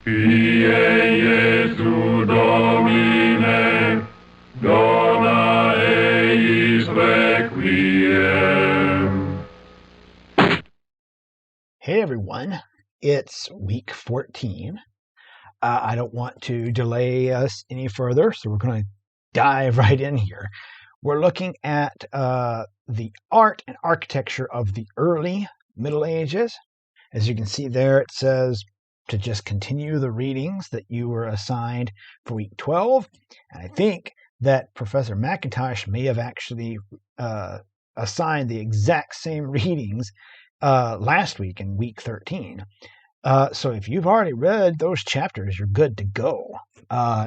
Ie Iesu Domine, dona eis requiem. Hey everyone, it's week 14. I don't want to delay us any further, so we're going to dive right in here. We're looking at the art and architecture of the early Middle Ages. As you can see there, it says to just continue the readings that you were assigned for week 12. And I think that Professor McIntosh may have actually assigned the exact same readings last week in week 13. So if you've already read those chapters, you're good to go.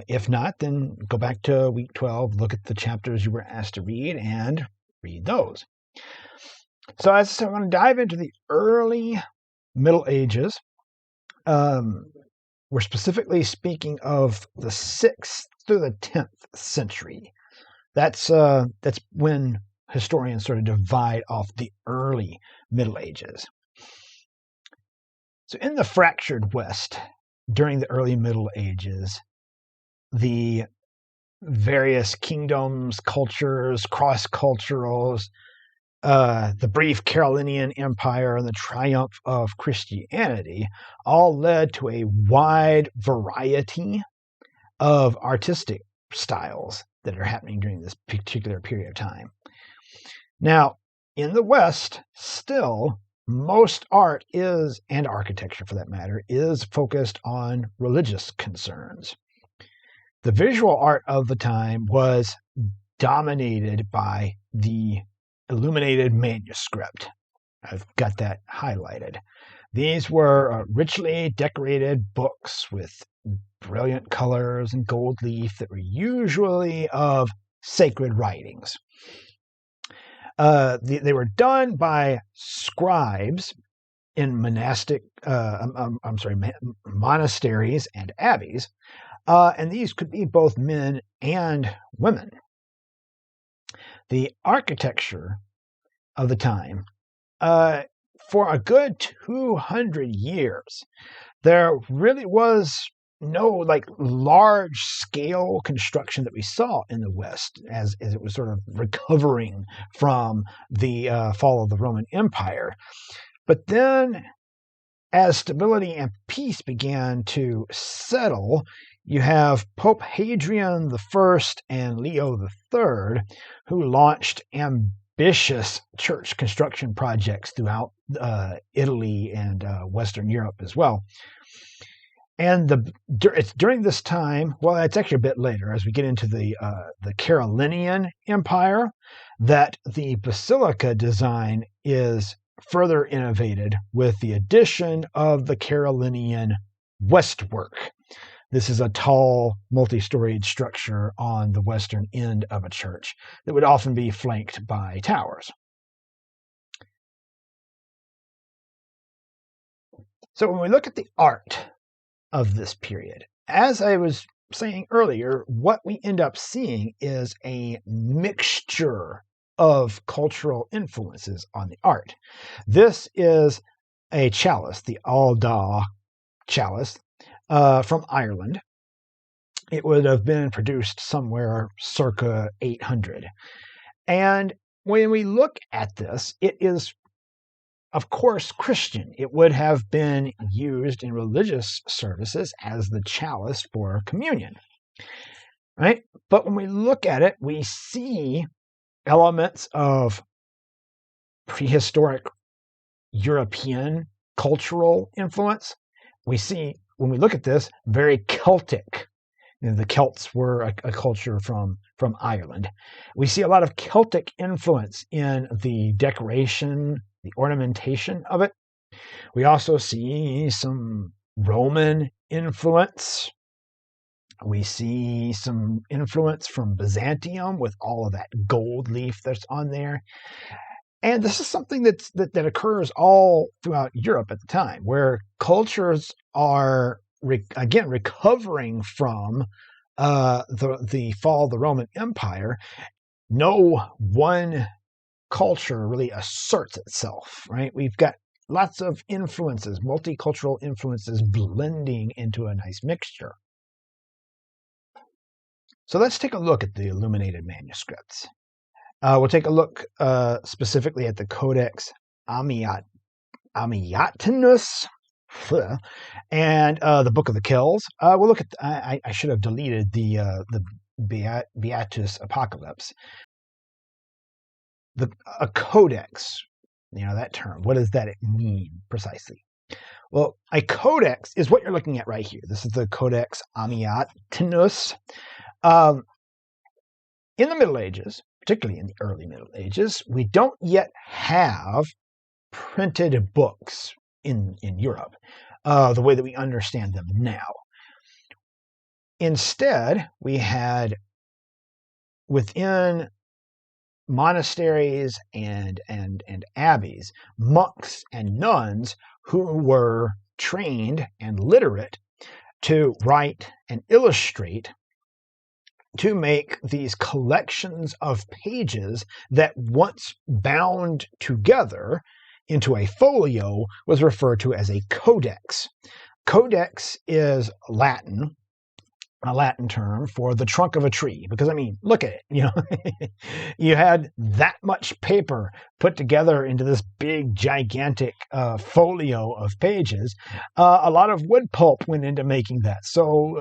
If not, then go back to week 12, look at the chapters you were asked to read, and read those. So as I said, I want to dive into the early Middle Ages. We're specifically speaking of the 6th through the 10th century. That's when historians sort of divide off the early Middle Ages. So in the fractured West, during the early Middle Ages, the various kingdoms, cultures, cross-culturals, the brief Carolingian Empire, and the triumph of Christianity all led to a wide variety of artistic styles that are happening during this particular period of time. Now, in the West, still, most art is, and architecture for that matter, is focused on religious concerns. The visual art of the time was dominated by the illuminated manuscript. I've got that highlighted. These were richly decorated books with brilliant colors and gold leaf that were usually of sacred writings. They were done by scribes in monasteries and abbeys, and these could be both men and women. The architecture of the time, for a good 200 years, there really was no large scale construction that we saw in the West as it was sort of recovering from the fall of the Roman Empire. But then as stability and peace began to settle, you have Pope Hadrian I and Leo III, who launched ambitious church construction projects throughout Italy and Western Europe as well. And it's during this time, well, it's actually a bit later, as we get into the Carolingian Empire, that the basilica design is further innovated with the addition of the Carolingian westwork. This is a tall, multi-storied structure on the western end of a church that would often be flanked by towers. So when we look at the art of this period, as I was saying earlier, what we end up seeing is a mixture of cultural influences on the art. This is a chalice, the Alda chalice, from Ireland. It would have been produced somewhere circa 800. And when we look at this, it is, of course, Christian. It would have been used in religious services as the chalice for communion, right? But when we look at it, we see elements of prehistoric European cultural influence. We see, when we look at this, very Celtic. The Celts were a culture from Ireland. We see a lot of Celtic influence in the decoration, the ornamentation of it. We also see some Roman influence. We see some influence from Byzantium with all of that gold leaf that's on there. And this is something that occurs all throughout Europe at the time, where cultures are, again, recovering from the fall of the Roman Empire. No one culture really asserts itself, right? We've got lots of influences, multicultural influences blending into a nice mixture. So let's take a look at the illuminated manuscripts. We'll take a look specifically at the Codex Amiatinus and the Book of the Kells. We'll look at. I should have deleted the Beatus Apocalypse. A codex, that term. What does that mean precisely? Well, a codex is what you're looking at right here. This is the Codex Amiatinus. In the Middle Ages, particularly in the early Middle Ages, we don't yet have printed books in Europe the way that we understand them now. Instead, we had within monasteries and abbeys, monks and nuns who were trained and literate to write and illustrate, to make these collections of pages that, once bound together into a folio, was referred to as a codex. Codex is Latin, a Latin term for the trunk of a tree, because look at it, you had that much paper put together into this big gigantic folio of pages. A lot of wood pulp went into making that, so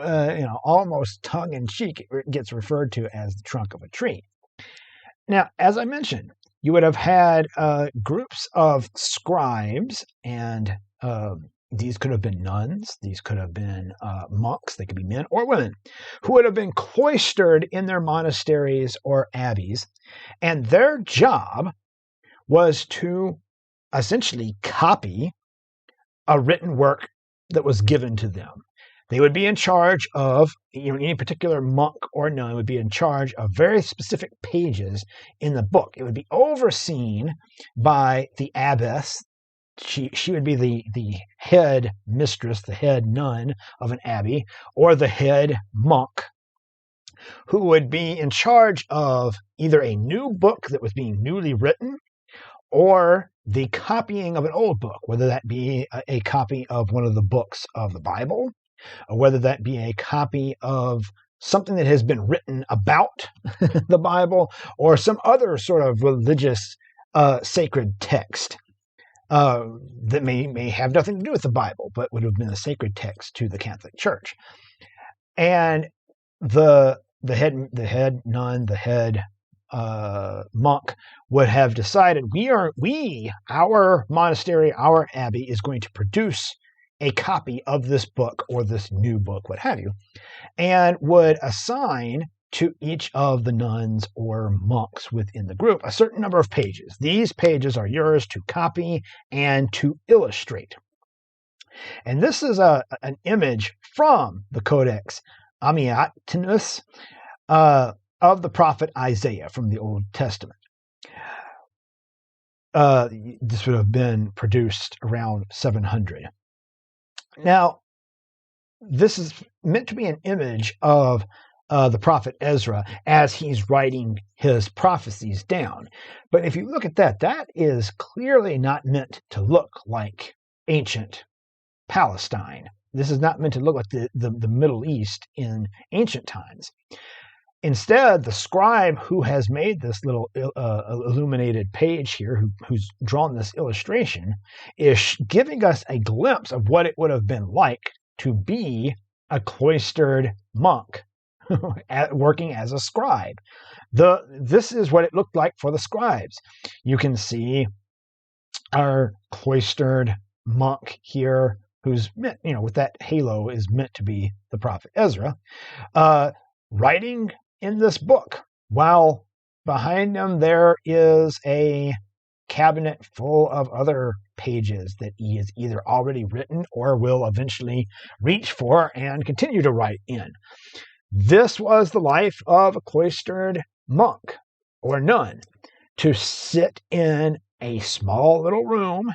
almost tongue-in-cheek it gets referred to as the trunk of a tree. Now, as I mentioned, you would have had groups of scribes, and these could have been nuns, these could have been monks, they could be men or women, who would have been cloistered in their monasteries or abbeys, and their job was to essentially copy a written work that was given to them. They would be in charge of, any particular monk or nun would be in charge of very specific pages in the book. It would be overseen by the abbess. She would be the head mistress, the head nun of an abbey, or the head monk, who would be in charge of either a new book that was being newly written or the copying of an old book, whether that be a copy of one of the books of the Bible, or whether that be a copy of something that has been written about the Bible, or some other sort of religious sacred text that may have nothing to do with the Bible, but would have been a sacred text to the Catholic Church. And the head nun, the head monk would have decided, our monastery, our abbey is going to produce a copy of this book or this new book, what have you, and would assign to each of the nuns or monks within the group a certain number of pages. These pages are yours to copy and to illustrate. And this is an image from the Codex Amiatinus of the prophet Isaiah from the Old Testament. This would have been produced around 700. Now, this is meant to be an image of the prophet Ezra as he's writing his prophecies down. But if you look at that, that is clearly not meant to look like ancient Palestine. This is not meant to look like the Middle East in ancient times. Instead, the scribe who has made this little illuminated page here, who's drawn this illustration, is giving us a glimpse of what it would have been like to be a cloistered monk working as a scribe. This is what it looked like for the scribes. You can see our cloistered monk here, who's meant, with that halo, is meant to be the prophet Ezra, writing in this book, while behind him there is a cabinet full of other pages that he has either already written or will eventually reach for and continue to write in. This was the life of a cloistered monk or nun, to sit in a small little room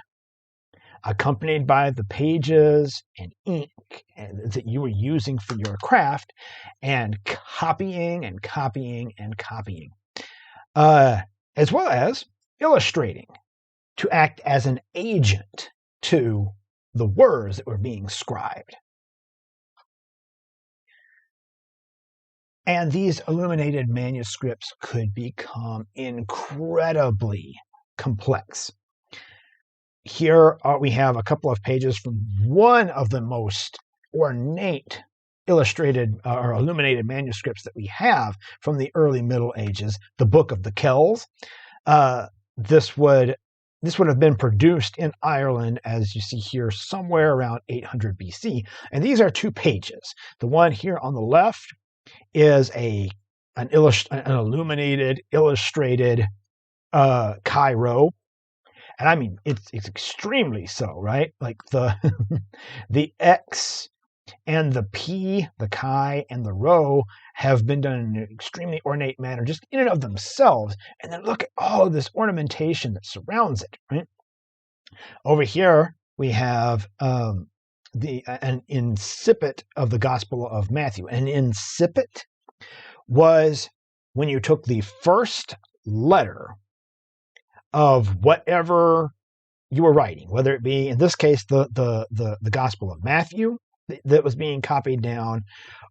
accompanied by the pages and ink that you were using for your craft, and copying and copying and copying, as well as illustrating, to act as an agent to the words that were being scribed. And these illuminated manuscripts could become incredibly complex. Here we have a couple of pages from one of the most ornate illustrated or illuminated manuscripts that we have from the early Middle Ages, the Book of the Kells. This would have been produced in Ireland, as you see here, somewhere around 800 BC. And these are 2 pages. The one here on the left is an illuminated, illustrated Cairo. And I mean, it's extremely so, right? Like the the X and the P, the chi and the rho have been done in an extremely ornate manner, just in and of themselves. And then look at all of this ornamentation that surrounds it, right? Over here we have an incipit of the Gospel of Matthew. An incipit was when you took the first letter of whatever you were writing, whether it be, in this case, the Gospel of Matthew that was being copied down,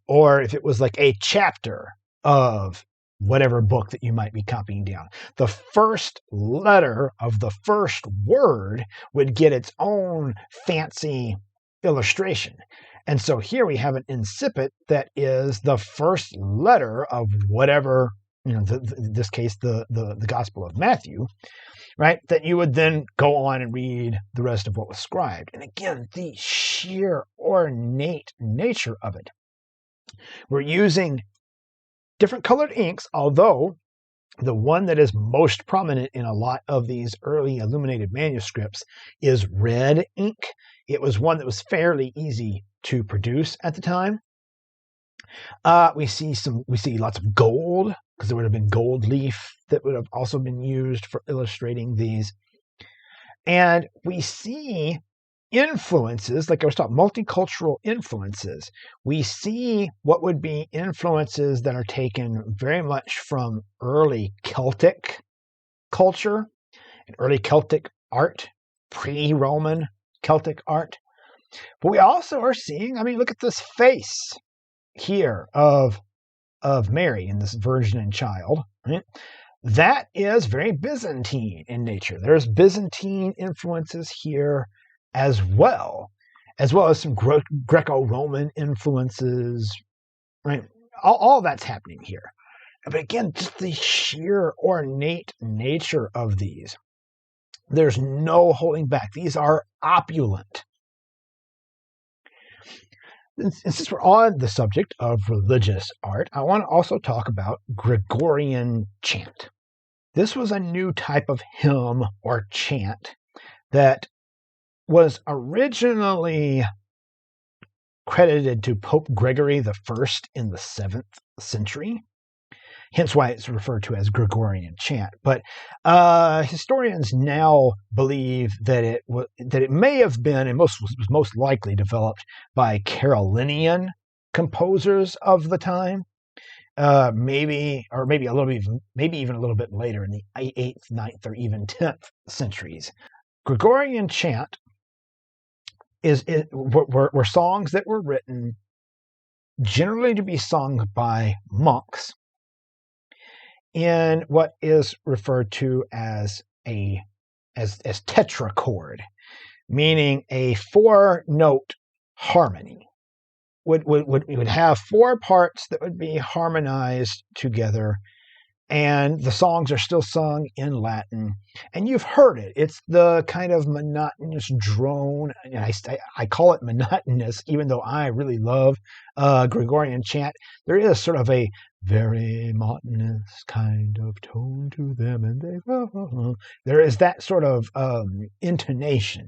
or if it was like a chapter of whatever book that you might be copying down. The first letter of the first word would get its own fancy illustration. And so here we have an incipit that is the first letter of whatever, in this case, the Gospel of Matthew, right? That you would then go on and read the rest of what was scribed. And again, the sheer ornate nature of it. We're using different colored inks, although the one that is most prominent in a lot of these early illuminated manuscripts is red ink. It was one that was fairly easy to produce at the time. We see lots of gold, because there would have been gold leaf that would have also been used for illustrating these. And we see influences, like I was talking, multicultural influences. We see what would be influences that are taken very much from early Celtic culture and early Celtic art, pre-Roman Celtic art. But we also are seeing, I mean, look at this face here of Mary and this virgin and child, right? That is very Byzantine in nature. There's Byzantine influences here as well as some Greco-Roman influences, right? All that's happening here. But again, just the sheer ornate nature of these. There's no holding back. These are opulent. And since we're on the subject of religious art, I want to also talk about Gregorian chant. This was a new type of hymn or chant that was originally credited to Pope Gregory I in the 7th century, hence why it's referred to as Gregorian chant. But historians now believe that it may have been, and was most likely developed by Carolinian composers of the time, maybe even a little bit later in the 8th, 9th, or even 10th centuries. Gregorian chant were songs that were written generally to be sung by monks in what is referred to as tetrachord, meaning a 4-note harmony. Would have 4 parts that would be harmonized together, and the songs are still sung in Latin. And you've heard it. It's the kind of monotonous drone. And I call it monotonous, even though I really love Gregorian chant. There is sort of a very monotonous kind of tone to them, and there is that sort of intonation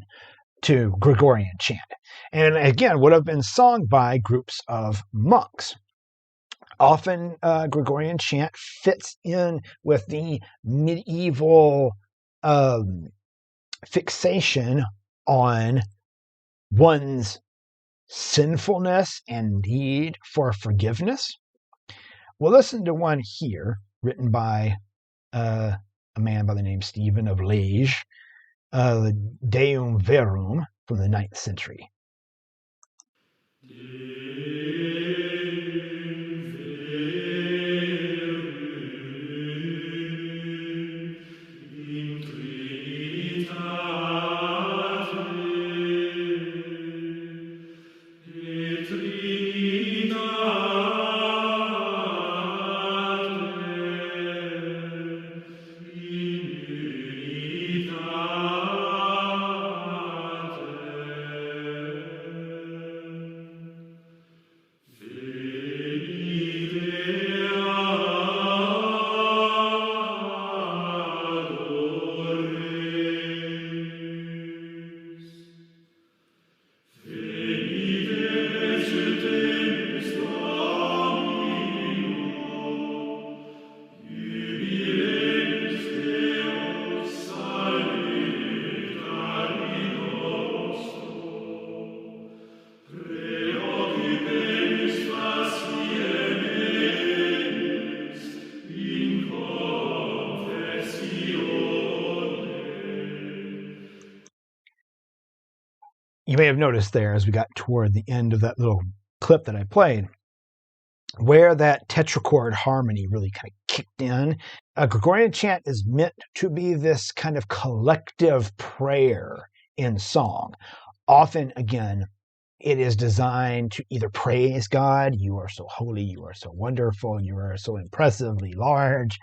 to Gregorian chant. And again, would have been sung by groups of monks. Often Gregorian chant fits in with the medieval fixation on one's sinfulness and need for forgiveness. We'll listen to one here written by a man by the name Stephen of Liege. Deum Verum from the 9th century. You may have noticed there, as we got toward the end of that little clip that I played, where that tetrachord harmony really kind of kicked in. A Gregorian chant is meant to be this kind of collective prayer in song. Often, again, it is designed to either praise God, you are so holy, you are so wonderful, you are so impressively large,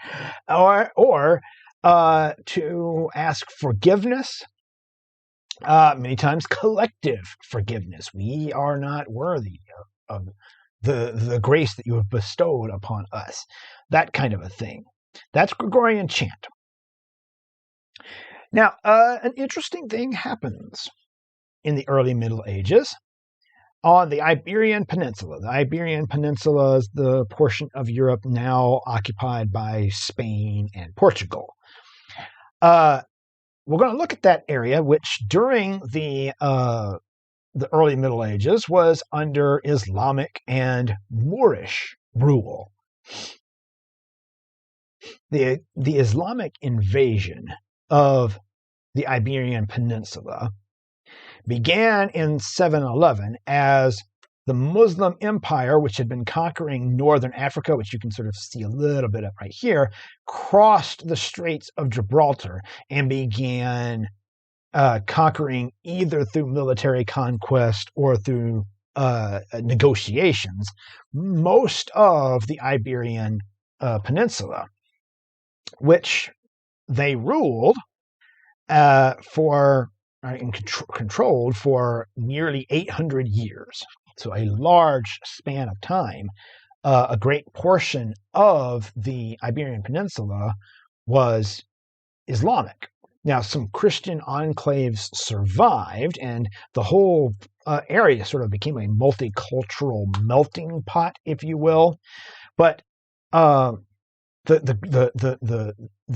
or to ask forgiveness. Many times collective forgiveness. We are not worthy of the grace that you have bestowed upon us. That kind of a thing. That's Gregorian chant. Now, an interesting thing happens in the early Middle Ages on the Iberian Peninsula. The Iberian Peninsula is the portion of Europe now occupied by Spain and Portugal. We're going to look at that area, which during the early Middle Ages was under Islamic and Moorish rule. The Islamic invasion of the Iberian Peninsula began in 711 as the Muslim Empire, which had been conquering northern Africa, which you can sort of see a little bit of right here, crossed the Straits of Gibraltar and began conquering either through military conquest or through negotiations most of the Iberian Peninsula, which they ruled controlled for nearly 800 years. So a large span of time. A great portion of the Iberian Peninsula was Islamic. Now, some Christian enclaves survived, and the whole area sort of became a multicultural melting pot, if you will. But the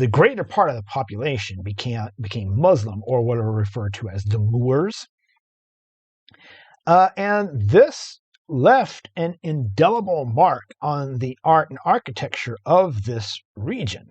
greater part of the population became Muslim, or what are referred to as the Moors. And this left an indelible mark on the art and architecture of this region.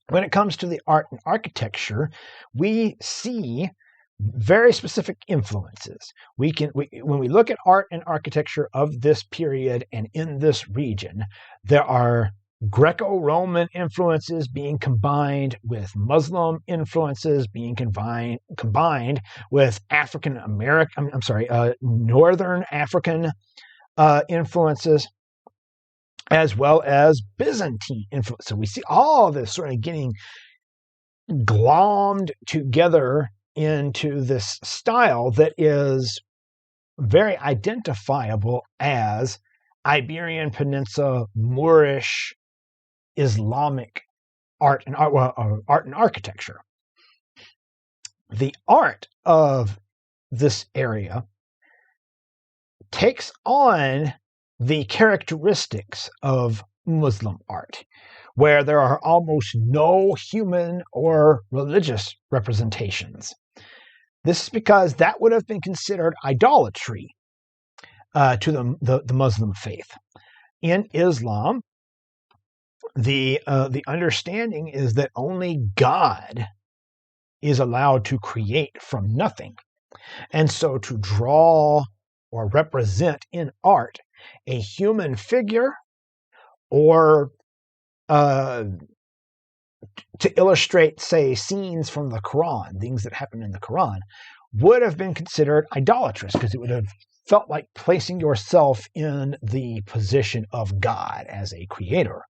When it comes to the art and architecture, we see very specific influences. When we look at art and architecture of this period and in this region, there are Greco-Roman influences being combined with Muslim influences being combined with Northern African influences, as well as Byzantine influence. So we see all of this sort of getting glommed together into this style that is very identifiable as Iberian Peninsula Moorish Islamic art and architecture. The art of this area takes on the characteristics of Muslim art, where there are almost no human or religious representations. This is because that would have been considered idolatry to the Muslim faith. In Islam, the understanding is that only God is allowed to create from nothing. And so to draw or represent in art a human figure, or to illustrate, say, scenes from the Quran, things that happen in the Quran, would have been considered idolatrous, because it would have felt like placing yourself in the position of God as a creator.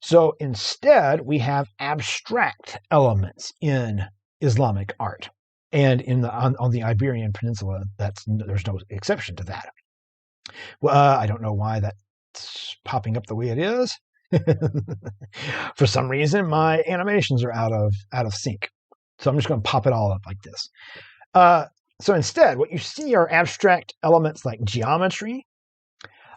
So instead, we have abstract elements in Islamic art. And on the Iberian Peninsula, there's no exception to that. Well, I don't know why that's popping up the way it is. For some reason, my animations are out of sync. So I'm just going to pop it all up like this. So instead, what you see are abstract elements like geometry,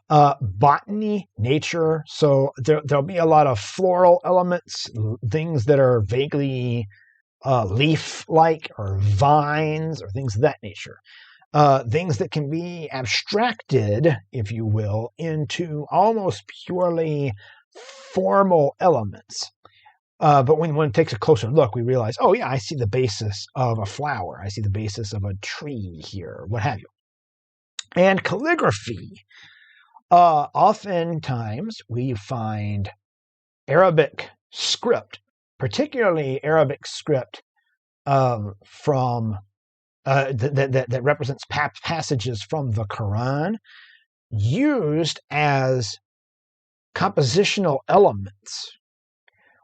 botany, nature. So there'll be a lot of floral elements, things that are vaguely leaf-like, or vines, or things of that nature. Things that can be abstracted, if you will, into almost purely formal elements. But when one takes a closer look, we realize, oh yeah, I see the basis of a flower. I see the basis of a tree here, what have you. And calligraphy. Oftentimes we find Arabic script, particularly Arabic script from that represents passages from the Quran, used as compositional elements,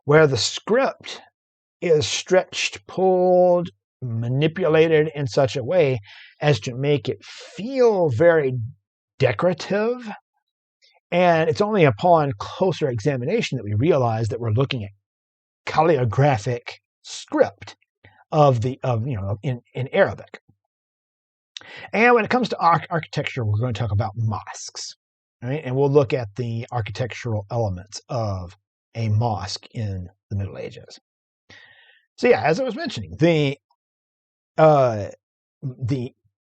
where the script is stretched, pulled, manipulated in such a way as to make it feel very decorative. And it's only upon closer examination that we realize that we're looking at calligraphic script in Arabic. And when it comes to architecture, we're going to talk about mosques, right? And we'll look at the architectural elements of a mosque in the Middle Ages. So yeah, as I was mentioning, the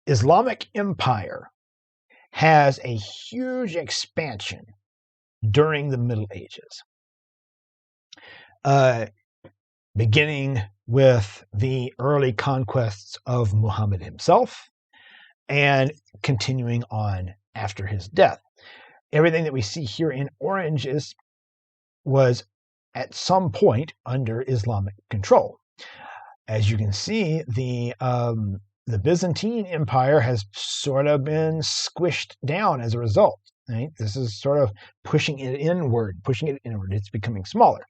Islamic Empire has a huge expansion during the Middle Ages, beginning with the early conquests of Muhammad himself and continuing on after his death. Everything that we see here in orange was at some point under Islamic control. As you can see, the Byzantine Empire has sort of been squished down as a result. Right? This is sort of pushing it inward. It's becoming smaller.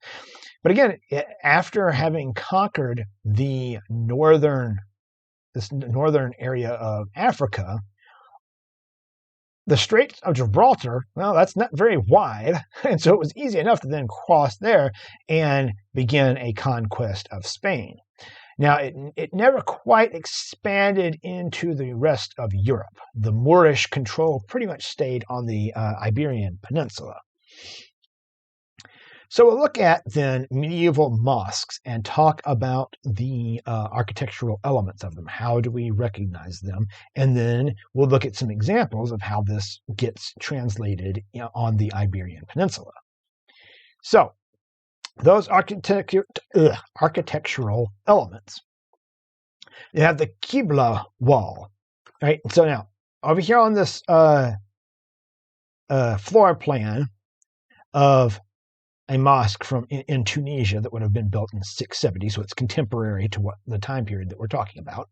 But again, after having conquered this northern area of Africa, the Straits of Gibraltar, well, that's not very wide, and so it was easy enough to then cross there and begin a conquest of Spain. Now, it never quite expanded into the rest of Europe. The Moorish control pretty much stayed on the Iberian Peninsula. So we'll look at then medieval mosques and talk about the architectural elements of them. How do we recognize them? And then we'll look at some examples of how this gets translated on the Iberian Peninsula. So those architectural elements. You have the Qibla wall, right? So now, over here on this floor plan of a mosque in Tunisia that would have been built in 670, so it's contemporary to what the time period that we're talking about.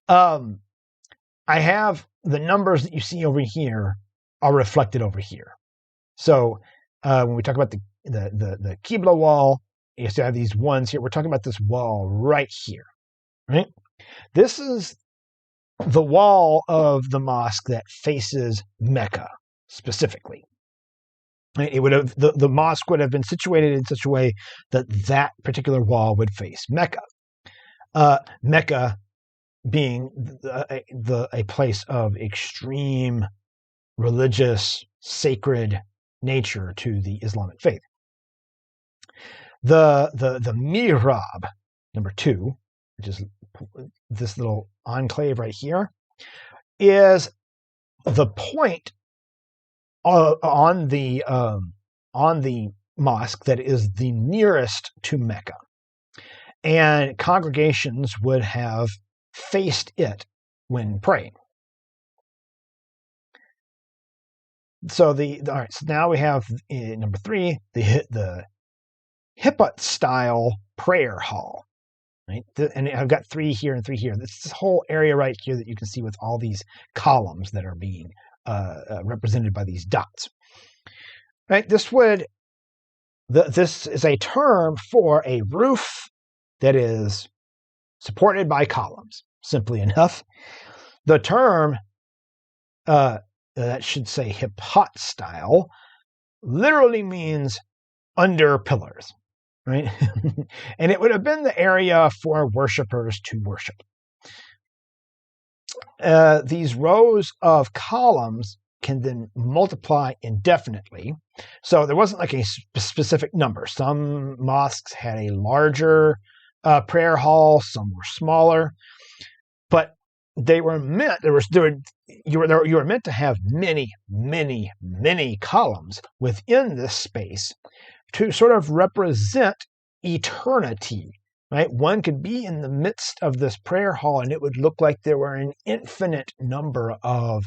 I have the numbers that you see over here are reflected over here. So when we talk about the Qibla wall, you have these ones here. We're talking about this wall right here, right? This is the wall of the mosque that faces Mecca specifically. It would have the mosque would have been situated in such a way that particular wall would face Mecca. Mecca being a place of extreme religious, sacred nature to the Islamic faith. The mihrab, number 2, which is this little enclave right here, is the point on the mosque that is the nearest to Mecca. and congregations would have faced it when praying. So all right. So now we have number 3, the Hippot style prayer hall. Right, and I've got 3 here and 3 here. This whole area right here that you can see with all these columns that are being represented by these dots. Right, this is a term for a roof that is supported by columns. Simply enough, the term that should say Hippot style literally means under pillars, right? And it would have been the area for worshipers to worship. These rows of columns can then multiply indefinitely. So there wasn't like a specific number. Some mosques had a larger prayer hall, some were smaller, but they were meant. You were meant to have many, many, many columns within this space to sort of represent eternity. Right? One could be in the midst of this prayer hall, and it would look like there were an infinite number of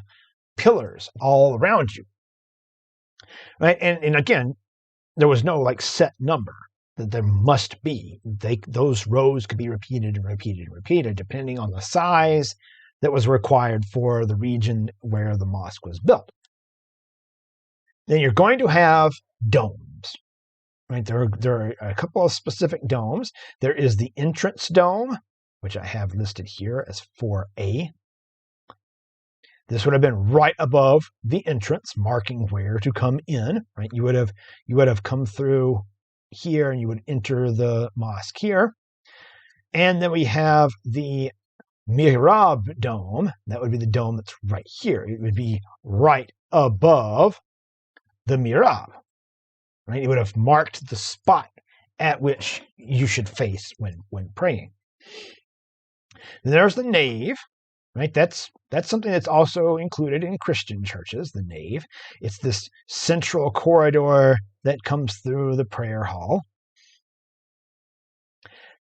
pillars all around you. Right? And again, there was no like set number that there must be. Those rows could be repeated and repeated and repeated, depending on the size that was required for the region where the mosque was built. Then you're going to have domes. Right? There are a couple of specific domes. There is the entrance dome, which I have listed here as 4A. This would have been right above the entrance, marking where to come in. Right? You would have come through here, and you would enter the mosque here. And then we have the mihrab dome. That would be the dome that's right here. It would be right above the mihrab. Right? It would have marked the spot at which you should face when praying. Then there's the nave. Right? That's something that's also included in Christian churches, the nave. It's this central corridor that comes through the prayer hall.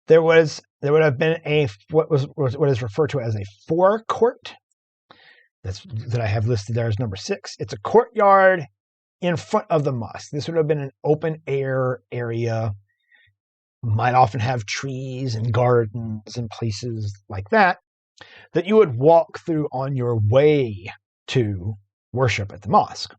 There would have been what is referred to as a forecourt. That I have listed there as number 6. It's a courtyard in front of the mosque. This would have been an open air area. Might often have trees and gardens and places like that you would walk through on your way to worship at the mosque.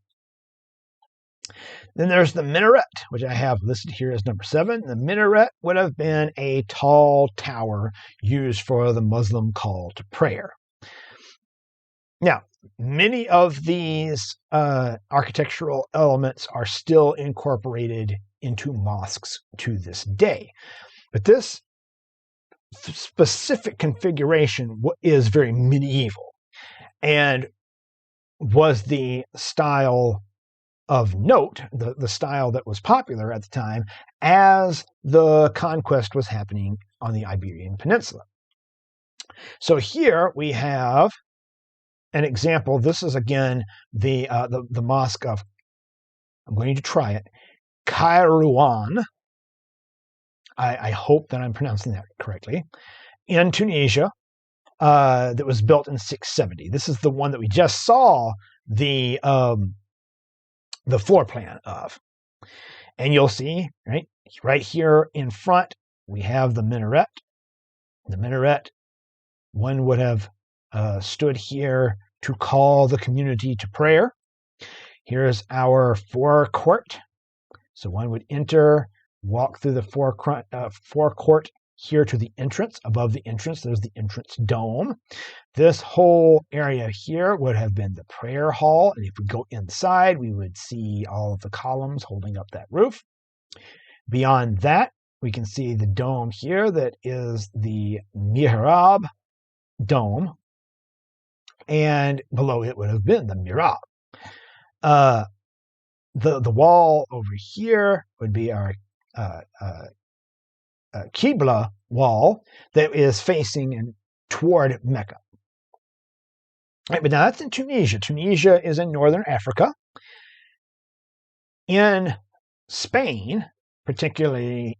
Then there's the minaret, which I have listed here as number 7. The minaret would have been a tall tower used for the Muslim call to prayer. Now, many of these architectural elements are still incorporated into mosques to this day. But this specific configuration is very medieval and was the style of note, the style that was popular at the time as the conquest was happening on the Iberian Peninsula. So here we have an example. This is again the mosque of, I'm going to try it, Kairouan. I hope that I'm pronouncing that correctly, in Tunisia, that was built in 670. This is the one that we just saw the floor plan of. And you'll see, right here in front, we have the minaret. The minaret, one would have stood here to call the community to prayer. Here's our forecourt. So one would enter, walk through the forecourt here to the entrance. Above the entrance, there's the entrance dome. This whole area here would have been the prayer hall. And if we go inside, we would see all of the columns holding up that roof. Beyond that, we can see the dome here that is the mihrab dome. And below it would have been the mihrab. The wall over here would be our Qibla wall that is facing toward Mecca. Right, but now that's in Tunisia. Tunisia is in northern Africa. In Spain, particularly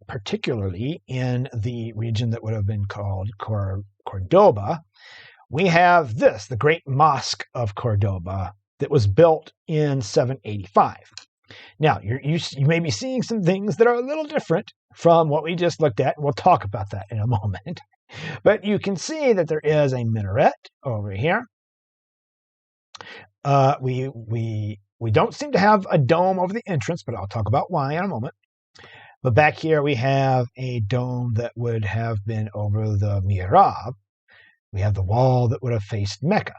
in the region that would have been called Cordoba. We have this, the Great Mosque of Cordoba, that was built in 785. Now, you may be seeing some things that are a little different from what we just looked at, and we'll talk about that in a moment. But you can see that there is a minaret over here. We don't seem to have a dome over the entrance, but I'll talk about why in a moment. But back here we have a dome that would have been over the mihrab. We have the wall that would have faced Mecca.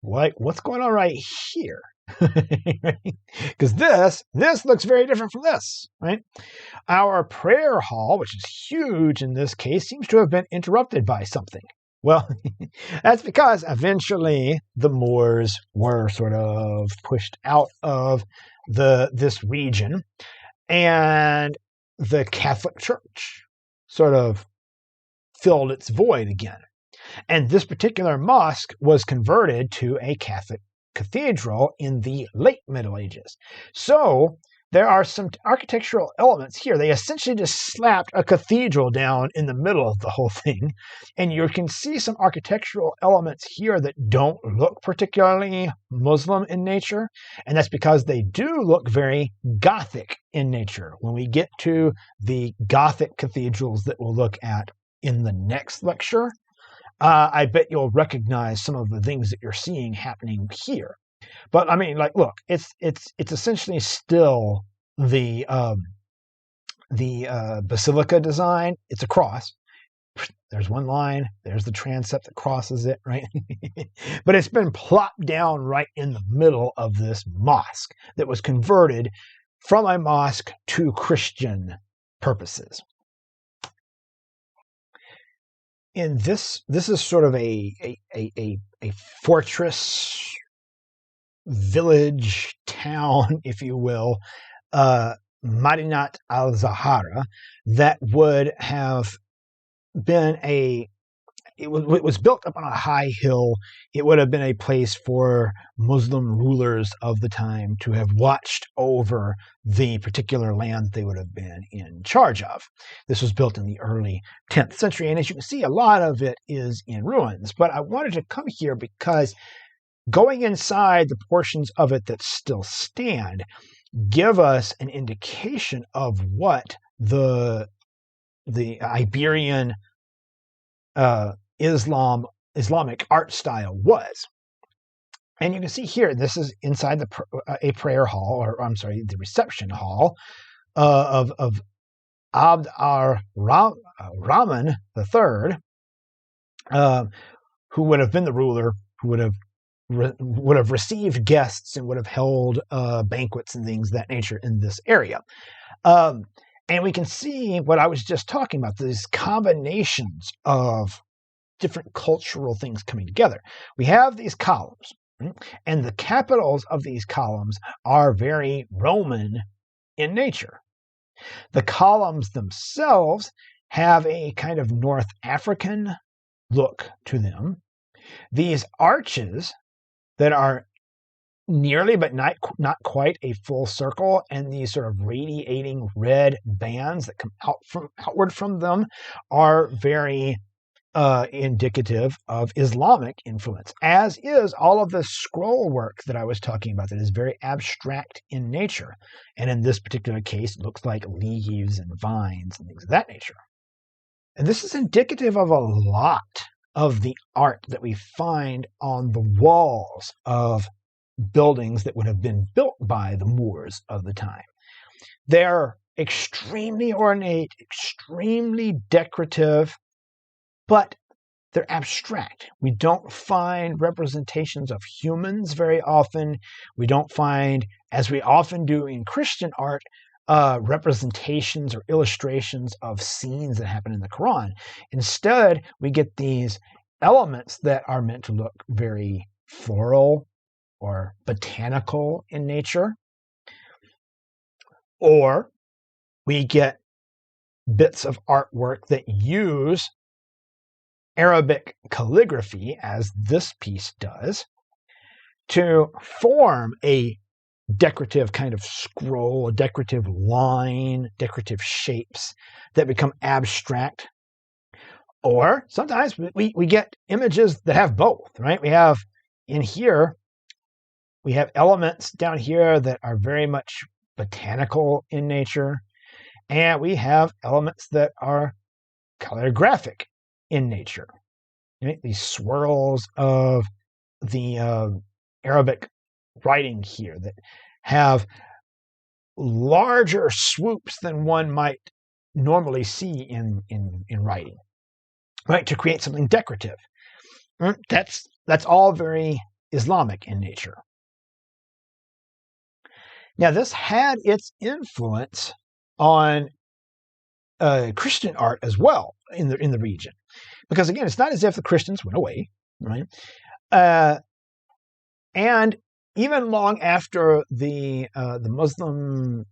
Like, what's going on right here? Because this looks very different from this, right? Our prayer hall, which is huge in this case, seems to have been interrupted by something. Well, that's because eventually the Moors were sort of pushed out of this region, and the Catholic Church sort of filled its void again. And this particular mosque was converted to a Catholic cathedral in the late Middle Ages. So there are some architectural elements here. They essentially just slapped a cathedral down in the middle of the whole thing. And you can see some architectural elements here that don't look particularly Muslim in nature. And that's because they do look very Gothic in nature. When we get to the Gothic cathedrals that we'll look at in the next lecture, I bet you'll recognize some of the things that you're seeing happening here. But I mean, like, look, it's essentially still the basilica design. It's a cross. There's one line. There's the transept that crosses it, right? But it's been plopped down right in the middle of this mosque that was converted from a mosque to Christian purposes. And this is sort of a fortress, village, town, if you will, Madinat al-Zahara, that would have been it was built up on a high hill. It would have been a place for Muslim rulers of the time to have watched over the particular land they would have been in charge of. This was built in the early 10th century, and as you can see, a lot of it is in ruins. But I wanted to come here because going inside the portions of it that still stand give us an indication of what the Iberian Islamic art style was. And you can see here, this is inside a prayer hall, or I'm sorry, the reception hall of Abd ar-Rahman III, who would have been the ruler, who would have received guests and would have held banquets and things of that nature in this area. And we can see what I was just talking about, these combinations of different cultural things coming together. We have these columns, and the capitals of these columns are very Roman in nature. The columns themselves have a kind of North African look to them. These arches that are nearly but not quite a full circle, and these sort of radiating red bands that come outward from them are very indicative of Islamic influence, as is all of the scroll work that I was talking about that is very abstract in nature. And in this particular case, it looks like leaves and vines and things of that nature. And this is indicative of a lot of the art that we find on the walls of buildings that would have been built by the Moors of the time. They're extremely ornate, extremely decorative, but they're abstract. We don't find representations of humans very often. We don't find, as we often do in Christian art, representations or illustrations of scenes that happen in the Quran. Instead, we get these elements that are meant to look very floral or botanical in nature. Or we get bits of artwork that use Arabic calligraphy, as this piece does, to form a decorative kind of scroll, a decorative line, decorative shapes that become abstract. Or sometimes we get images that have both, right? We have in here, we have elements down here that are very much botanical in nature, and we have elements that are calligraphic in nature. Right? These swirls of the Arabic writing here that have larger swoops than one might normally see in writing, right? To create something decorative. That's all very Islamic in nature. Now, this had its influence on Christian art as well in the region, because again, it's not as if the Christians went away, right? And even long after the Muslims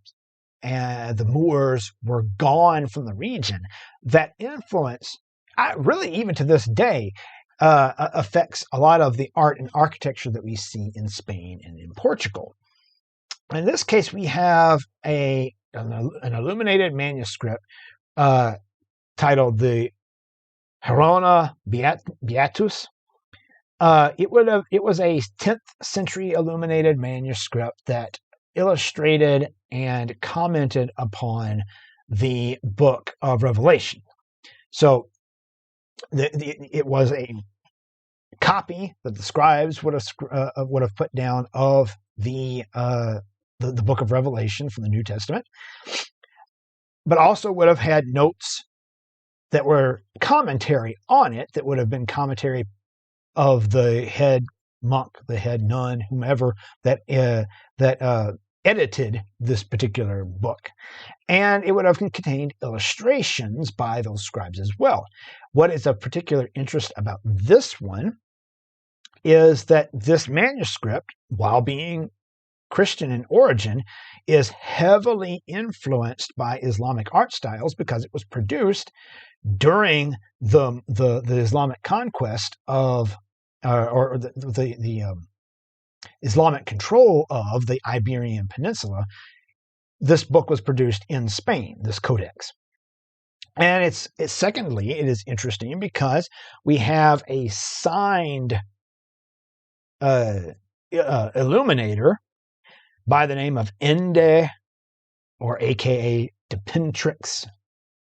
and the Moors were gone from the region, that influence, really even to this day, affects a lot of the art and architecture that we see in Spain and in Portugal. In this case, we have an illuminated manuscript titled the Gerona Beatus. It was a 10th century illuminated manuscript that illustrated and commented upon the book of Revelation. So it was a copy that the scribes would have put down of the book of Revelation from the New Testament, but also would have had notes that were commentary on it, that would have been commentary of the head monk, the head nun, whomever that edited this particular book. And it would have contained illustrations by those scribes as well. What is of particular interest about this one is that this manuscript, while being Christian in origin, is heavily influenced by Islamic art styles because it was produced during the Islamic conquest of or the Islamic control of the Iberian Peninsula. This book was produced in Spain, this codex. And it's secondly, it is interesting because we have a signed illuminator by the name of ENG, or aka Depintrix,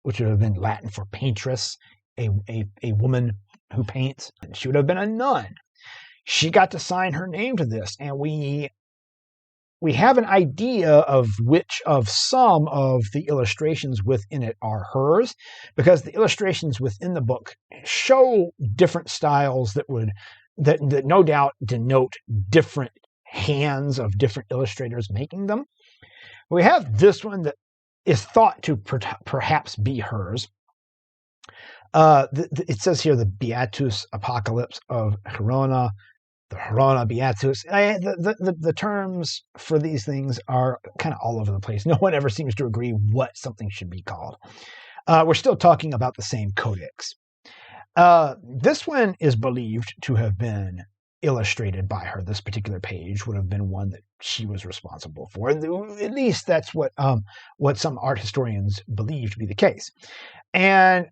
which would have been Latin for paintress, a woman who paints. She would have been a nun. She got to sign her name to this, and we have an idea of which of some of the illustrations within it are hers, because the illustrations within the book show different styles that no doubt denote different hands of different illustrators making them. We have this one that is thought to perhaps be hers. It says here the Beatus Apocalypse of Gerona, the Gerona Beatus. The terms for these things are kind of all over the place. No one ever seems to agree what something should be called. We're still talking about the same codex. This one is believed to have been illustrated by her. This particular page would have been one that she was responsible for. At least that's what some art historians believe to be the case. And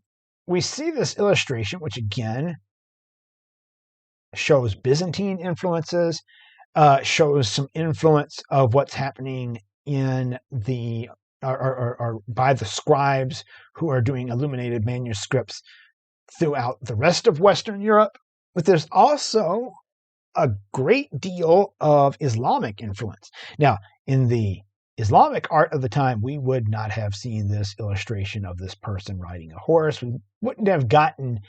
we see this illustration, which again shows Byzantine influences, shows some influence of what's happening in the or by the scribes who are doing illuminated manuscripts throughout the rest of Western Europe. But there's also a great deal of Islamic influence. Now, in the Islamic art of the time, we would not have seen this illustration of this person riding a horse. We wouldn't have gotten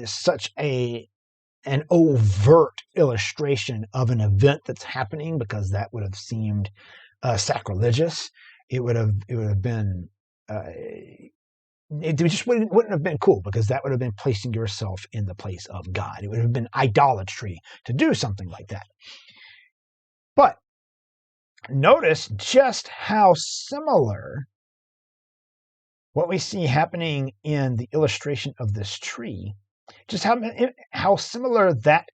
such an overt illustration of an event that's happening, because that would have seemed sacrilegious. It would have been it just wouldn't have been cool, because that would have been placing yourself in the place of God. It would have been idolatry to do something like that. But notice just how similar what we see happening in the illustration of this tree, just how similar that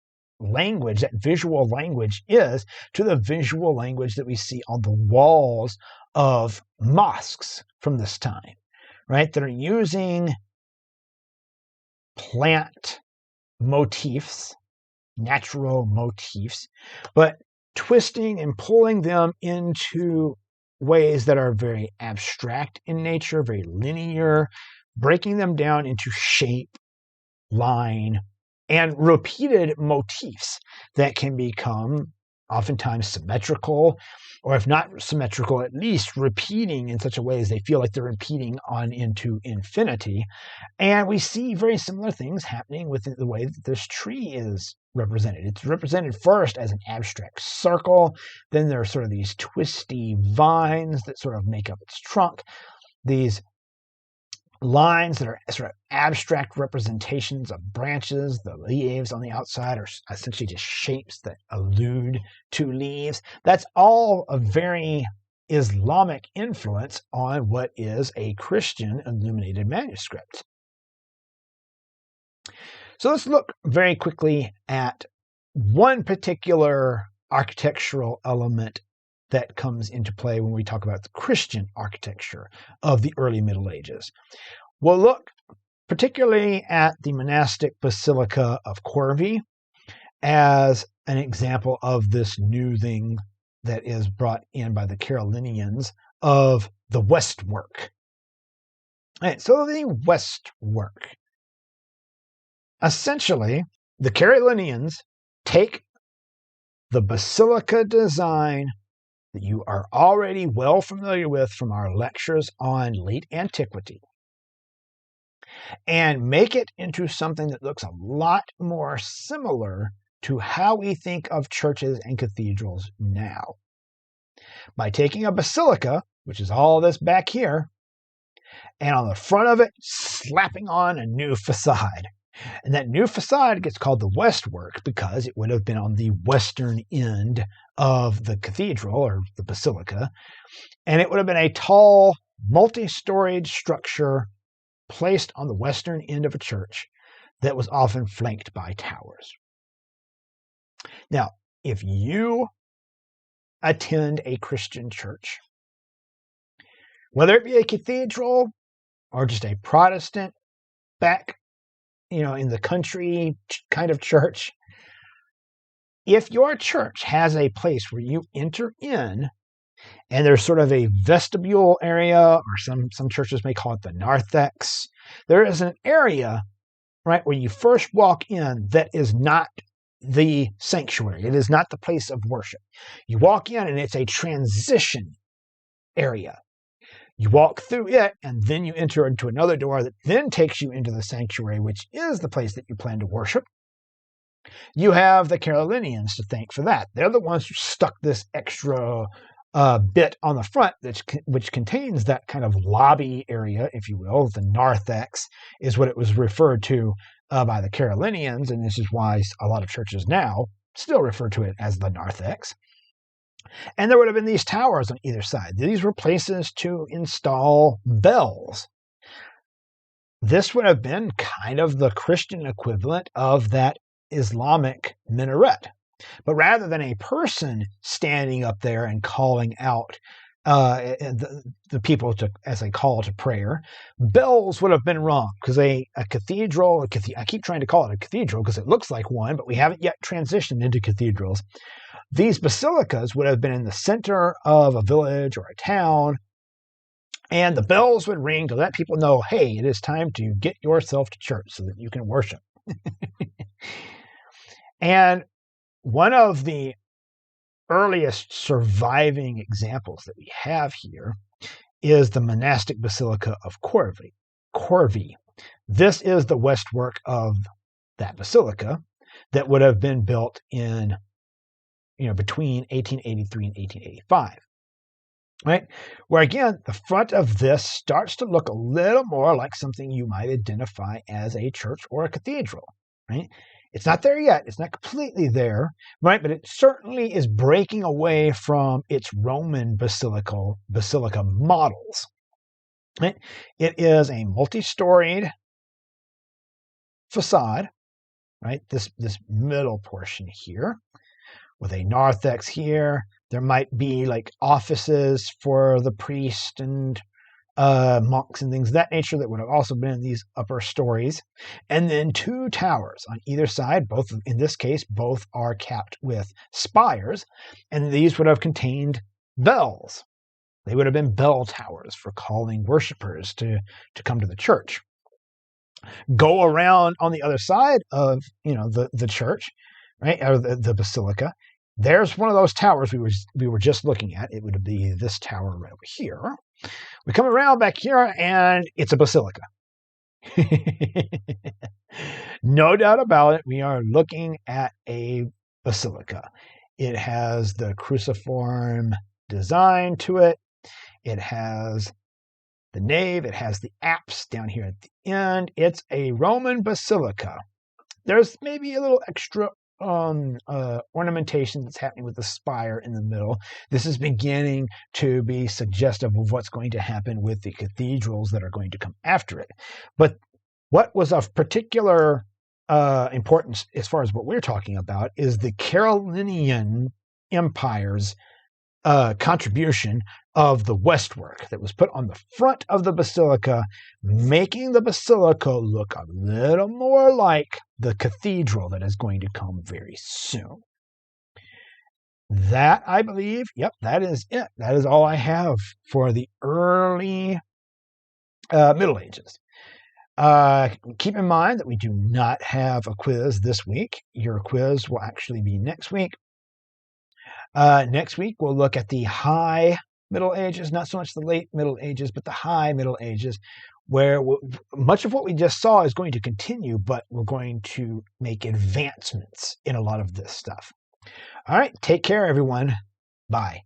language, that visual language is, to the visual language that we see on the walls of mosques from this time, right? That are using plant motifs, natural motifs, but twisting and pulling them into ways that are very abstract in nature, very linear, breaking them down into shape, line, and repeated motifs that can become oftentimes symmetrical, or if not symmetrical, at least repeating in such a way as they feel like they're repeating on into infinity. And we see very similar things happening with the way that this tree is represented. It's represented first as an abstract circle, then there are sort of these twisty vines that sort of make up its trunk, these lines that are sort of abstract representations of branches. The leaves on the outside are essentially just shapes that allude to leaves. That's all a very Islamic influence on what is a Christian illuminated manuscript. So let's look very quickly at one particular architectural element that comes into play when we talk about the Christian architecture of the early Middle Ages. We'll look particularly at the monastic basilica of Corvey as an example of this new thing that is brought in by the Carolinians of the Westwork. Right, so the Westwork. Essentially, the Carolinians take the basilica design that you are already well familiar with from our lectures on late antiquity and make it into something that looks a lot more similar to how we think of churches and cathedrals now. By taking a basilica, which is all this back here, and on the front of it, slapping on a new facade. And that new facade gets called the Westwork because it would have been on the western end of the cathedral or the basilica. And it would have been a tall, multi-storied structure placed on the western end of a church that was often flanked by towers. Now, if you attend a Christian church, whether it be a cathedral or just a Protestant back in the country kind of church, if your church has a place where you enter in and there's sort of a vestibule area, or some churches may call it the narthex, there is an area, right, where you first walk in that is not the sanctuary. It is not the place of worship. You walk in and it's a transition area. You walk through it, and then you enter into another door that then takes you into the sanctuary, which is the place that you plan to worship. You have the Carolinians to thank for that. They're the ones who stuck this extra bit on the front, which contains that kind of lobby area, if you will. The narthex is what it was referred to by the Carolinians, and this is why a lot of churches now still refer to it as the narthex. And there would have been these towers on either side. These were places to install bells. This would have been kind of the Christian equivalent of that Islamic minaret. But rather than a person standing up there and calling out the people as a call to prayer, bells would have been rung, because a cathedral, I keep trying to call it a cathedral because it looks like one, but we haven't yet transitioned into cathedrals. These basilicas would have been in the center of a village or a town, and the bells would ring to let people know, hey, it is time to get yourself to church so that you can worship. And one of the earliest surviving examples that we have here is the monastic basilica of Corvey. This is the westwork of that basilica that would have been built in between 1883 and 1885, right? Where again, the front of this starts to look a little more like something you might identify as a church or a cathedral, right? It's not there yet. It's not completely there, right? But it certainly is breaking away from its Roman basilica models, right? It is a multi-storied facade right? This middle portion here with a narthex here. There might be like offices for the priest and monks and things of that nature that would have also been in these upper stories. And then 2 towers on either side. Both, in this case, both are capped with spires. And these would have contained bells. They would have been bell towers for calling worshipers to come to the church. Go around on the other side of the church, right, or the basilica. There's one of those towers we were just looking at. It would be this tower right over here. We come around back here, and it's a basilica. No doubt about it, we are looking at a basilica. It has the cruciform design to it. It has the nave. It has the apse down here at the end. It's a Roman basilica. There's maybe a little extra ornamentation that's happening with the spire in the middle. This is beginning to be suggestive of what's going to happen with the cathedrals that are going to come after it. But what was of particular importance as far as what we're talking about is the Carolingian Empire's contribution of the westwork that was put on the front of the basilica, making the basilica look a little more like the cathedral that is going to come very soon. That, I believe, that is it. That is all I have for the early Middle Ages. Keep in mind that we do not have a quiz this week. Your quiz will actually be next week. Next week, we'll look at the High Middle Ages, not so much the Late Middle Ages, but the High Middle Ages, where much of what we just saw is going to continue, but we're going to make advancements in a lot of this stuff. All right, take care, everyone. Bye.